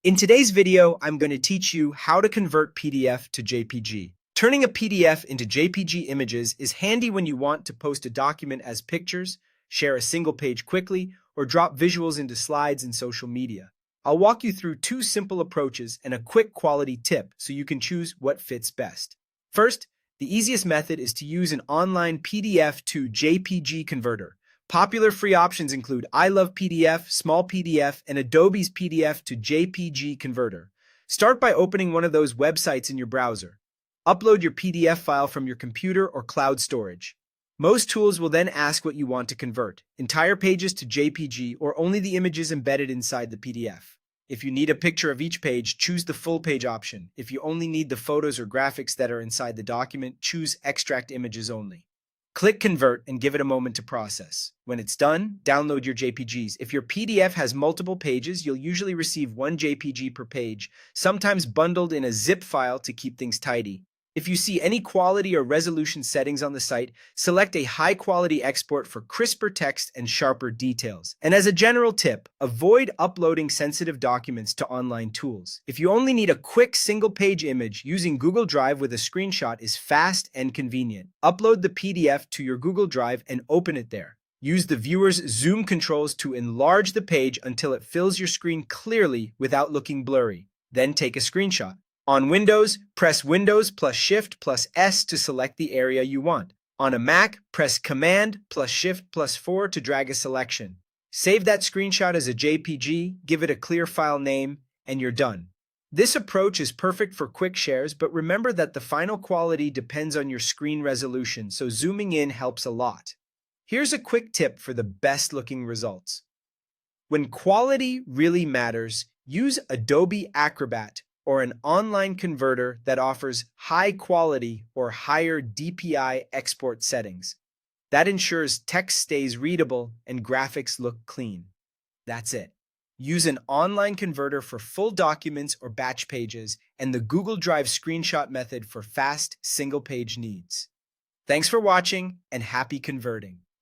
In today's video, I'm going to teach you how to convert PDF to JPG. Turning a PDF into JPG images is handy when you want to post a document as pictures, share a single page quickly, or drop visuals into slides in social media. I'll walk you through two simple approaches and a quick quality tip so you can choose what fits best. First, the easiest method is to use an online PDF to JPG converter. Popular free options include iLovePDF, Small PDF, and Adobe's PDF to JPG converter. Start by opening one of those websites in your browser. Upload your PDF file from your computer or cloud storage. Most tools will then ask what you want to convert, entire pages to JPG or only the images embedded inside the PDF. If you need a picture of each page, choose the full page option. If you only need the photos or graphics that are inside the document, choose Extract Images Only. Click Convert and give it a moment to process. When it's done, download your JPGs. If your PDF has multiple pages, you'll usually receive one JPG per page, sometimes bundled in a zip file to keep things tidy. If you see any quality or resolution settings on the site, select a high-quality export for crisper text and sharper details. And as a general tip, avoid uploading sensitive documents to online tools. If you only need a quick single-page image, using Google Drive with a screenshot is fast and convenient. Upload the PDF to your Google Drive and open it there. Use the viewer's zoom controls to enlarge the page until it fills your screen clearly without looking blurry. Then take a screenshot. On Windows, press Windows plus Shift plus S to select the area you want. On a Mac, press Command plus Shift plus 4 to drag a selection. Save that screenshot as a JPG, give it a clear file name, and you're done. This approach is perfect for quick shares, but remember that the final quality depends on your screen resolution, so zooming in helps a lot. Here's a quick tip for the best-looking results. When quality really matters, use Adobe Acrobat or an online converter that offers high quality or higher DPI export settings. That ensures text stays readable and graphics look clean. That's it. Use an online converter for full documents or batch pages and the Google Drive screenshot method for fast single-page needs. Thanks for watching and happy converting.